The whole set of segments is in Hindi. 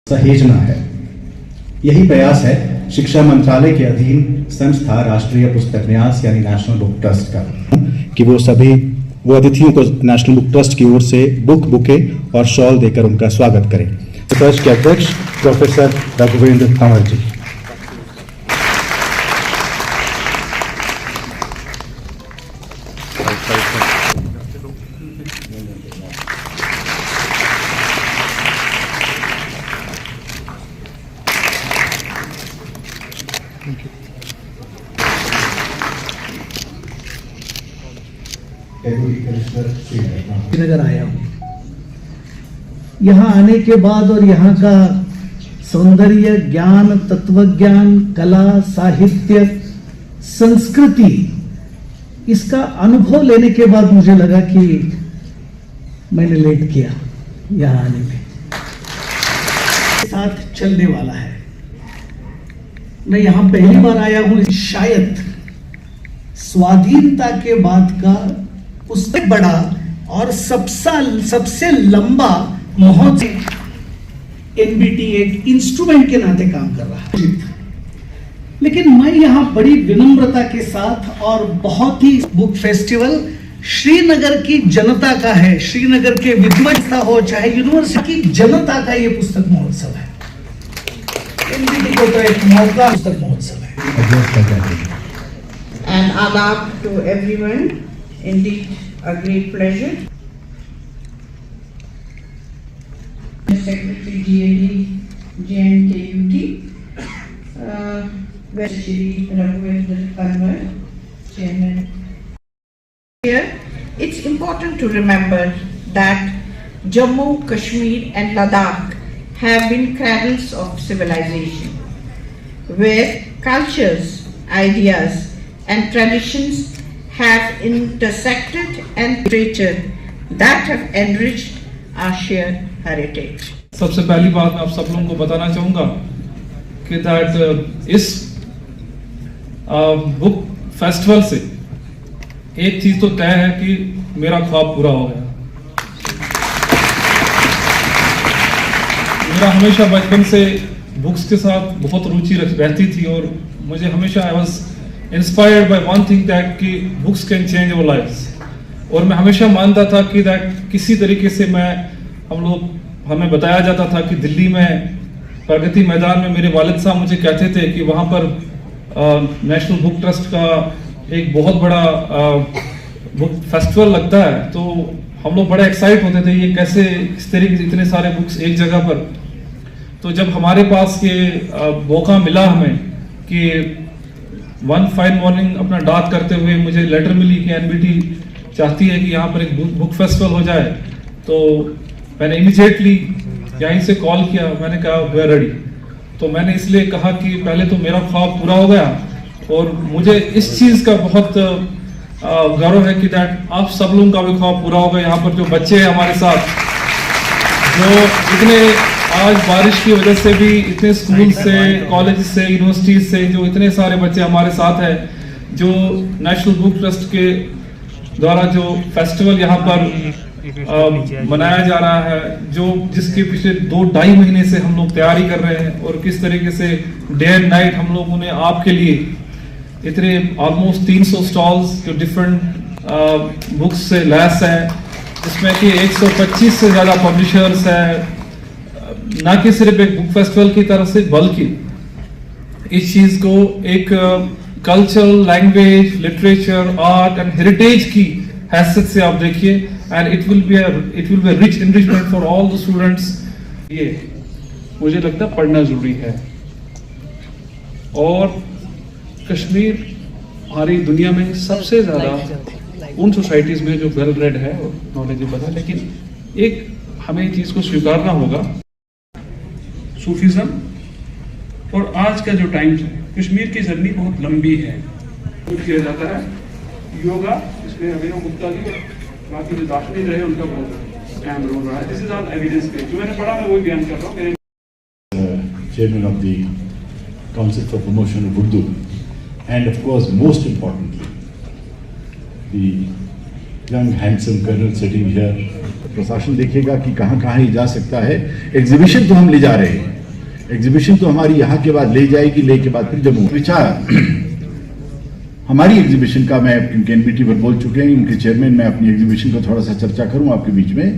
सहेजना है। यही प्रयास है शिक्षा मंत्रालय के अधीन संस्था राष्ट्रीय पुस्तक न्यास यानी नेशनल बुक ट्रस्ट का, कि वो अतिथियों को नेशनल बुक ट्रस्ट की ओर से बुके और शॉल देकर उनका स्वागत करें। ट्रस्ट के अध्यक्ष प्रोफेसर रघुवेंद्र कंवर जी। नगर आया हूँ। यहाँ आने के बाद और यहाँ का सौंदर्य, ज्ञान, तत्वज्ञान, कला, साहित्य, संस्कृति, इसका अनुभव लेने के बाद मुझे लगा कि मैंने लेट किया यहाँ आने में। साथ चलने वाला है। मैं यहाँ पहली बार आया हूँ, शायद स्वाधीनता के बाद का उससे बड़ा और सबसे लंबा महोत्सव एनबीटी एक इंस्ट्रूमेंट के नाते काम कर रहा है। लेकिन मैं यहां बड़ी विनम्रता के साथ और बहुत ही बुक फेस्टिवल श्रीनगर की जनता का है, श्रीनगर के विद्वान हो चाहे यूनिवर्सिटी की जनता का ये पुस्तक महोत्सव है। एनबीटी को तो एक मौका पुस्तक महोत्सव है। And adab to everyone, indeed a great pleasure. Secretary DAD JNKUT, Shri Raghavendra Kanwar, Chairman. Here, it's important to remember that Jammu, Kashmir and Ladakh have been cradles of civilization, where cultures, ideas and traditions have intersected and literature that have enriched our shared heritage. सबसे पहली बात मैं आप सब लोगों को बताना चाहूँगा कि दैट इस बुक फेस्टिवल से एक चीज़ तो तय है कि मेरा ख्वाब पूरा हो गया। मेरा हमेशा बचपन से बुक्स के साथ बहुत रुचि रहती थी और मुझे हमेशा I was inspired by one thing that कि books can change our lives. और मैं हमेशा मानता था कि दैट किसी तरीके से हमें बताया जाता था कि दिल्ली में प्रगति मैदान में मेरे वालिद साहब मुझे कहते थे कि वहाँ पर नेशनल बुक ट्रस्ट का एक बहुत बड़ा बुक फेस्टिवल लगता है। तो हम लोग बड़े एक्साइट होते थे ये कैसे इस तरीके से इतने सारे बुक्स एक जगह पर। तो जब हमारे पास ये मौका मिला हमें कि वन फाइन मॉर्निंग अपना डाक करते हुए मुझे लेटर मिली कि एनबीटी चाहती है कि यहाँ पर एक बुक फेस्टिवल हो जाए, तो मैंने इमीडिएटली यहीं से कॉल किया। मैंने कहा वी आर रेडी। तो मैंने इसलिए कहा कि पहले तो मेरा ख्वाब पूरा हो गया और मुझे इस चीज़ का बहुत गर्व है कि दैट आप सब लोगों का भी ख्वाब पूरा होगा। यहाँ पर जो बच्चे हैं हमारे साथ, जो इतने आज बारिश की वजह से भी इतने स्कूल से, कॉलेज से, यूनिवर्सिटीज से जो इतने सारे बच्चे हमारे साथ हैं, जो नेशनल बुक ट्रस्ट के द्वारा जो फेस्टिवल यहाँ पर मनाया जा रहा है, जिसके पिछले 2-2.5 महीने से हम लोग तैयारी कर रहे हैं और किस तरीके से डे एंड नाइट हम लोगों ने आपके लिए इतने ऑलमोस्ट 300 स्टॉल्स जो डिफरेंट बुक्स से लैस है, जिसमें कि 125 से ज़्यादा पब्लिशर्स हैं। ना कि सिर्फ एक बुक फेस्टिवल की तरफ से, बल्कि इस चीज़ को एक cultural, language, literature, art and heritage की हैसियत से आप देखिए। And it will be rich enrichment for all the students. ये मुझे लगता है पढ़ना जरूरी है। और कश्मीर हमारी दुनिया में सबसे ज़्यादा उन सोसाइटीज़ में जो वेल रेड है और नॉलेजेबल है, लेकिन एक हमें चीज़ को स्वीकारना होगा। सूफिज्म और आज का जो टाइम्स है, कश्मीर की जर्नी बहुत लंबी है। किया जाता है योगा, इसमें अभिनव गुप्ता जी बाकी जो दार्शनिक रहे उनका बहुत अहम रोल रहा है। This is all evidence based. जो मैंने पढ़ा मैं वही बयान कर रहा हूँ। Chairman of the council for promotion of Urdu and of course most importantly the young handsome colonel sitting here. प्रशासन देखेगा कि कहाँ कहाँ ही जा सकता है। एग्जीबिशन तो हम ले जा रहे हैं, एग्जीबिशन तो हमारी यहाँ के बाद ले जाएगी, ले के बाद फिर जम्मू विचार हमारी एग्जीबिशन का, मैं क्योंकि एनबीटी पर बोल चुके हैं उनके चेयरमैन, मैं अपनी एग्जीबिशन को थोड़ा सा चर्चा करूं आपके बीच में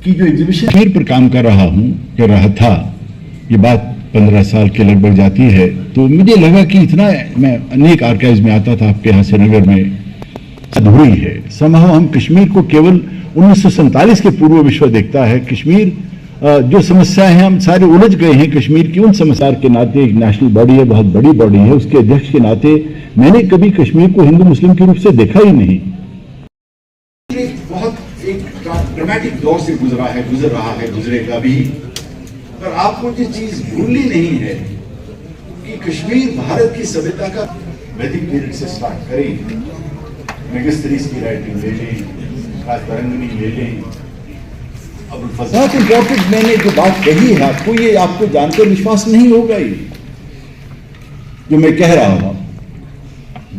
कि जो एग्जीबिशन कश्मीर पर काम कर रहा था, ये बात 15 साल के लगभग जाती है, तो मुझे लगा कि इतना मैं अनेक आर्काइव्स में आता था आपके यहाँ श्रीनगर में, अधूरी है। समहाउ हम कश्मीर को केवल 1947 के पूर्व विश्व देखता है। कश्मीर जो समस्या है, हम सारे उलझ गए हैं कश्मीर की उन समस्या के नाते। एक नेशनल बॉडी है, बहुत बड़ी बॉडी है, उसके अध्यक्ष के नाते मैंने कभी कश्मीर को हिंदू मुस्लिम के रूप से देखा ही नहीं। बहुत एक ड्रामेटिक दौर से गुजर रहा है, गुजरेगा भी, पर आपको ये चीज भूलनी नहीं है कि कश्मीर भारत की सभ्यता का वैदिक पीरियड से स्टार्ट करें, मेगस्थनीज की राइटिंग ले लें, तरंगनी ले लें। अब बहुत इंपॉर्टेंट मैंने जो बात कही है आपको, ये आपको जानकर विश्वास नहीं होगा, ये जो मैं कह रहा हूं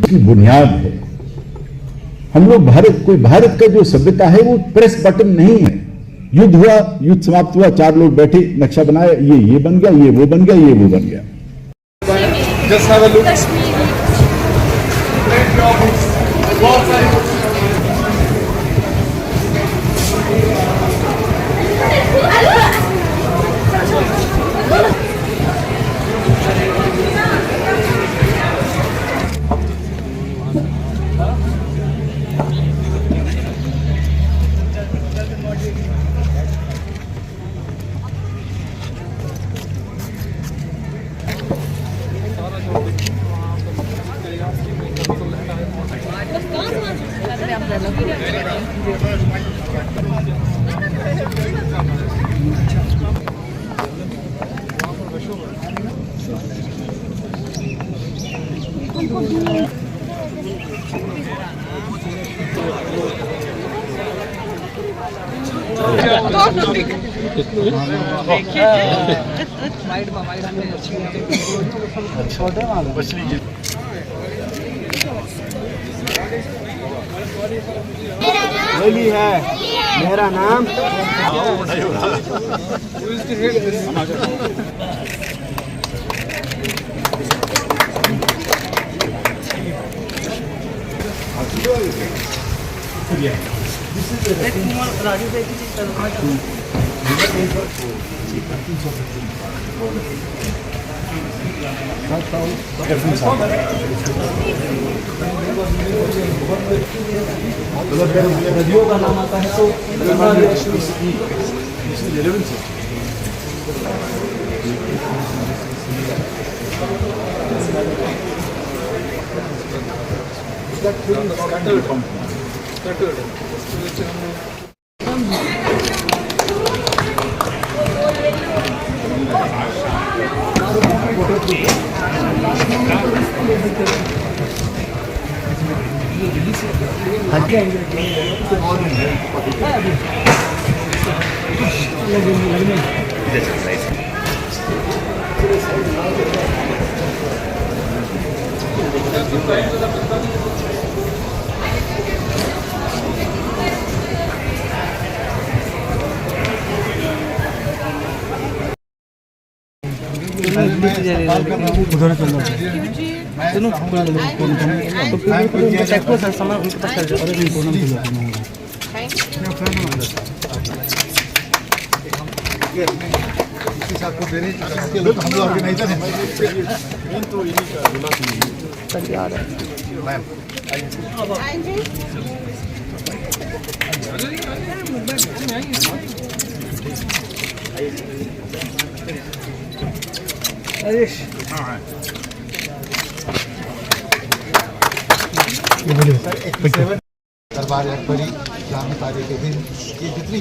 इसकी बुनियाद है। हम लोग भारत का जो सभ्यता है वो प्रेस बटन नहीं है। युद्ध हुआ, युद्ध समाप्त हुआ, 4 लोग बैठे, नक्शा बनाया, ये बन गया, ये वो बन गया, ये वो बन गया। वही है मेरा नाम। नदियों का नाम आता है तो उधर चलो सुनो तो फिर चेक को सर सामान उनके पास चल जाओ। अरे नहीं फोन इसी साथ को देने के लोग हम लोग ऑर्गेनाइजर हैं तो इन्हीं का बुला चल आ रहा है मैम आयुष दरबार अकबरी इस्लामी तारीख के दिन ये जितनी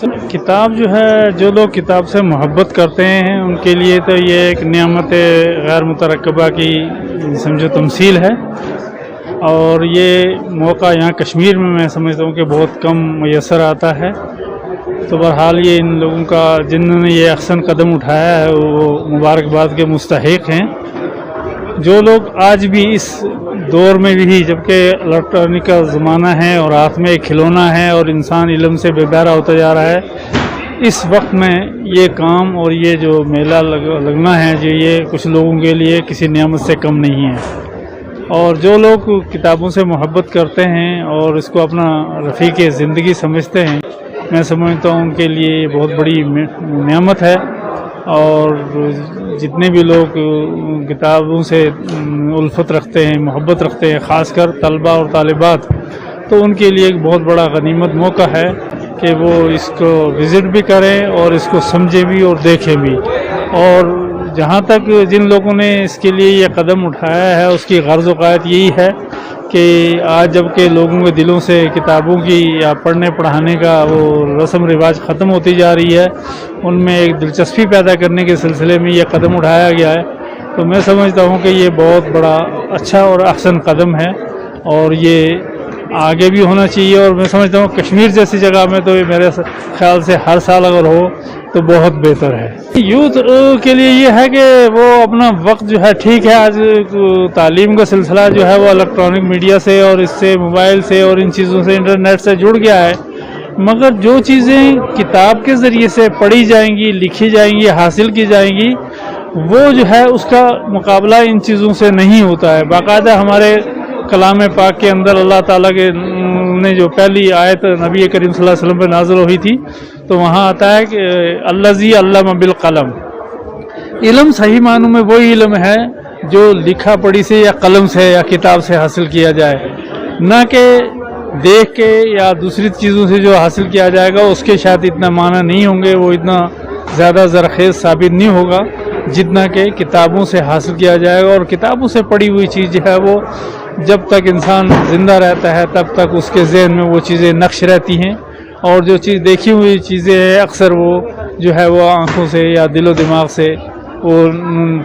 किताब जो है, जो लोग किताब से मोहब्बत करते हैं उनके लिए तो ये एक नियामत गैर मुतरकबा की समझो तमसील है। और ये मौका यहाँ कश्मीर में मैं समझता हूँ कि बहुत कम मैसर आता है। तो बहरहाल ये इन लोगों का जिन्होंने ये अहसन कदम उठाया है वो मुबारकबाद के मुस्तहिक हैं। जो लोग आज भी इस दौर में भी, जबकि इलेक्ट्रॉनिक का ज़माना है और हाथ में एक खिलौना है और इंसान इल्म से बेबहरा होता जा रहा है, इस वक्त में ये काम और ये जो मेला लगना है जो ये कुछ लोगों के लिए किसी नियामत से कम नहीं है। और जो लोग किताबों से मोहब्बत करते हैं और इसको अपना रफ़ीक ज़िंदगी समझते हैं, मैं समझता हूँ उनके लिए बहुत बड़ी नियामत है। और जितने भी लोग किताबों से उल्फत रखते हैं, मोहब्बत रखते हैं, ख़ासकर तलबा और तालिबात, तो उनके लिए एक बहुत बड़ा गनीमत मौका है कि वो इसको विज़िट भी करें और इसको समझें भी और देखें भी। और जहाँ तक जिन लोगों ने इसके लिए ये कदम उठाया है उसकी गर्ज़ वक़ायत यही है कि आज जबकि लोगों के दिलों से किताबों की या पढ़ने पढ़ाने का वो रस्म रिवाज ख़त्म होती जा रही है, उनमें एक दिलचस्पी पैदा करने के सिलसिले में ये कदम उठाया गया है। तो मैं समझता हूँ कि ये बहुत बड़ा अच्छा और अहसन कदम है और ये आगे भी होना चाहिए। और मैं समझता हूँ कश्मीर जैसी जगह में तो ये मेरे ख्याल से हर साल अगर हो तो बहुत बेहतर है। यूथ के लिए ये है कि वो अपना वक्त जो है, ठीक है आज तालीम का सिलसिला जो है वो इलेक्ट्रॉनिक मीडिया से और इससे मोबाइल से और इन चीज़ों से, इंटरनेट से जुड़ गया है, मगर जो चीज़ें किताब के ज़रिए से पढ़ी जाएंगी, लिखी जाएंगी, हासिल की जाएंगी, वो जो है उसका मुकाबला इन चीज़ों से नहीं होता है। बाकायदा हमारे कलाम पाक के अंदर अल्लाह ताला के ने जो पहली आयत नबी करीम सल्लल्लाहु अलैहि वसल्लम पे नाज़िल हुई थी, तो वहाँ आता है कि अल्लज़ी अल्लम बिल कलम। इल्म सही मानों में वही इल्म है जो लिखा पढ़ी से या कलम से या किताब से हासिल किया जाए, ना कि देख के या दूसरी चीज़ों से जो हासिल किया जाएगा उसके शायद इतना माना नहीं होंगे, वो इतना ज़्यादा ज़रखेज़ साबित नहीं होगा जितना कि किताबों से हासिल किया जाएगा। और किताबों से पढ़ी हुई चीज़ है वो जब तक इंसान ज़िंदा रहता है तब तक उसके ज़हन में वो चीज़ें नक्श रहती हैं, और जो चीज़ देखी हुई चीज़ें हैं अक्सर वो जो है वो आँखों से या दिलो दिमाग से वो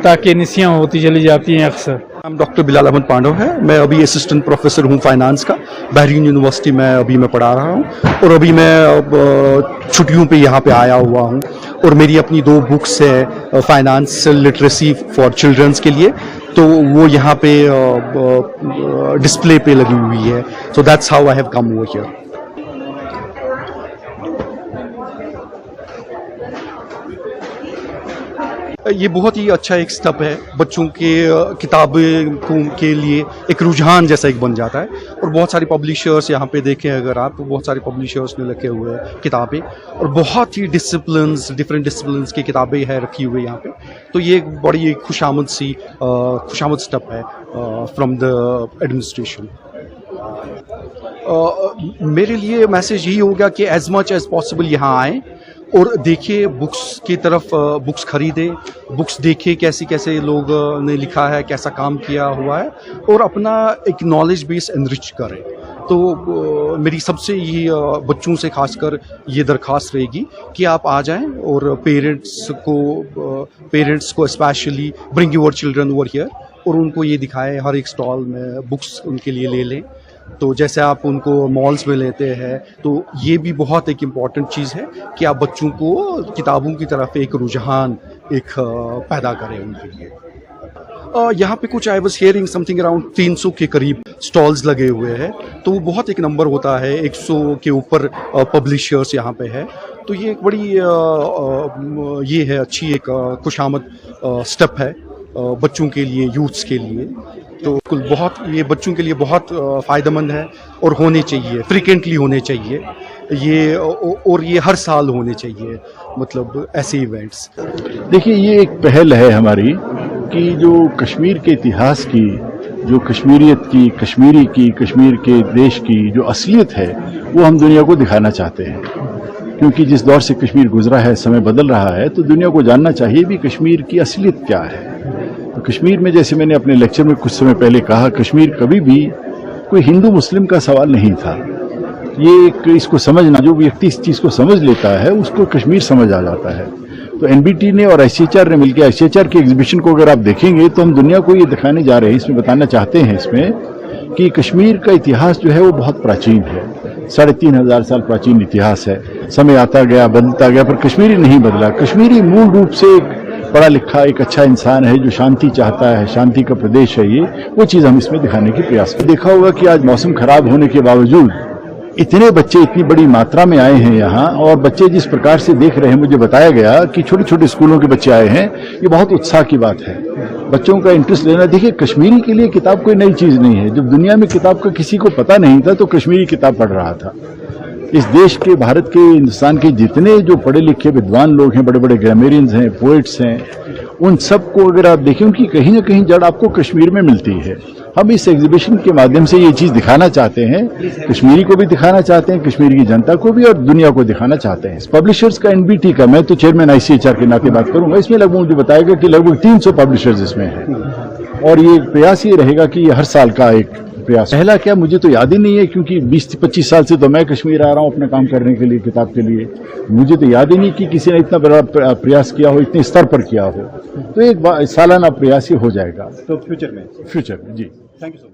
ताकि निसियाँ होती चली जाती हैं अक्सर। नाम डॉक्टर बिलाल अहमद पांडव है। मैं अभी असिस्टेंट प्रोफेसर हूँ फाइनेंस का, बहरीन यूनिवर्सिटी में अभी मैं पढ़ा रहा हूँ। और अभी मैं छुट्टियों पे यहाँ पे आया हुआ हूँ और मेरी अपनी 2 बुक्स है फाइनेंस लिटरेसी फॉर चिल्ड्रंस के लिए, तो वो यहाँ पे डिस्प्ले पे लगी हुई है। So that's how I have come over here. ये बहुत ही अच्छा एक स्टेप है, बच्चों के किताबों के लिए एक रुझान जैसा एक बन जाता है। और बहुत सारे पब्लिशर्स यहाँ पे देखें अगर आप, तो बहुत सारे पब्लिशर्स ने रखे हुए हैं किताबें, और बहुत ही डिफरेंट डिसिप्लिन्स की किताबें हैं रखी हुई यहाँ पे। तो ये एक बड़ी एक खुशामद स्टेप है फ्रॉम द एडमिनिस्ट्रेशन। मेरे लिए मैसेज यही होगा कि एज मच एज पॉसिबल यहाँ आएँ और देखिए बुक्स की तरफ, बुक्स खरीदे, बुक्स देखे कैसे कैसे लोग ने लिखा है, कैसा काम किया हुआ है, और अपना एक नॉलेज बेस एनरिच करें। तो मेरी सबसे ये बच्चों से खासकर ये दरख्वास्त रहेगी कि आप आ जाएं और पेरेंट्स को specially bring your children over here, और उनको ये दिखाएं हर एक स्टॉल में बुक्स उनके लिए ले लें। तो जैसे आप उनको मॉल्स में लेते हैं, तो ये भी बहुत एक इम्पॉर्टेंट चीज़ है कि आप बच्चों को किताबों की तरफ एक रुझान एक पैदा करें उनके लिए। यहाँ पे कुछ I was hearing something around 300 के करीब स्टॉल्स लगे हुए हैं, तो वो बहुत एक नंबर होता है। 100 के ऊपर पब्लिशर्स यहाँ पे है, तो ये एक बड़ी ये है अच्छी एक खुशामद स्टेप है बच्चों के लिए, यूथ्स के लिए। तो बहुत ये बच्चों के लिए बहुत फ़ायदेमंद है और होने चाहिए, फ्रीक्वेंटली होने चाहिए ये, और ये हर साल होने चाहिए, मतलब ऐसे इवेंट्स। देखिए ये एक पहल है हमारी कि जो कश्मीर के इतिहास की, जो कश्मीरियत की, कश्मीर के देश की जो असलियत है वो हम दुनिया को दिखाना चाहते हैं। क्योंकि जिस दौर से कश्मीर गुजरा है, समय बदल रहा है, तो दुनिया को जानना चाहिए भी कश्मीर की असलियत क्या है। तो कश्मीर में, जैसे मैंने अपने लेक्चर में कुछ समय पहले कहा, कश्मीर कभी भी कोई हिंदू मुस्लिम का सवाल नहीं था। ये एक इसको समझना, जो व्यक्ति इस चीज़ को समझ लेता है उसको कश्मीर समझ आ जाता है। तो एनबीटी ने और ICHR ने मिलकर ICHR के एग्जीबिशन को अगर आप देखेंगे तो हम दुनिया को ये दिखाने जा रहे हैं, इसमें बताना चाहते हैं इसमें कि कश्मीर का इतिहास जो है वो बहुत प्राचीन है, 3500 साल प्राचीन इतिहास है। समय आता गया, बदलता गया, पर कश्मीरी नहीं बदला। कश्मीरी मूल रूप से एक पढ़ा लिखा एक अच्छा इंसान है जो शांति चाहता है, शांति का प्रदेश है ये, वो चीज़ हम इसमें दिखाने की प्रयास करें। देखा होगा कि आज मौसम खराब होने के बावजूद इतने बच्चे इतनी बड़ी मात्रा में आए हैं यहाँ, और बच्चे जिस प्रकार से देख रहे हैं, मुझे बताया गया कि छोटे छोटे स्कूलों के बच्चे आए हैं, ये बहुत उत्साह की बात है। बच्चों का इंटरेस्ट लेना, देखिए कश्मीरी के लिए किताब कोई नई चीज़ नहीं है। जब दुनिया में किताब का किसी को पता नहीं था तो कश्मीरी किताब पढ़ रहा था। इस देश के, भारत के, हिंदुस्तान के जितने जो पढ़े लिखे विद्वान लोग हैं, बड़े बड़े ग्रामेरियंस हैं, पोइट्स हैं, उन सबको अगर आप देखें उनकी कहीं ना कहीं जड़ आपको कश्मीर में मिलती है। हम इस एग्जीबिशन के माध्यम से ये चीज़ दिखाना चाहते हैं, कश्मीरी को भी दिखाना चाहते हैं, कश्मीर की जनता को भी और दुनिया को दिखाना चाहते हैं। पब्लिशर्स का एनबीटी का, मैं तो चेयरमैन ICHR के नाते बात करूंगा, इसमें लगभग मुझे बताएगा कि लगभग 300 पब्लिशर्स इसमें हैं, और ये प्रयास ये रहेगा कि ये हर साल का एक प्रयास। पहला क्या, मुझे तो याद ही नहीं है, क्योंकि 20-25 साल से तो मैं कश्मीर आ रहा हूँ अपना काम करने के लिए, किताब के लिए। मुझे तो याद ही नहीं कि किसी ने इतना बड़ा प्रयास किया हो, इतने स्तर पर किया हो। तो एक सालाना प्रयास ही हो जाएगा। तो फ्यूचर में जी। Thank you so much.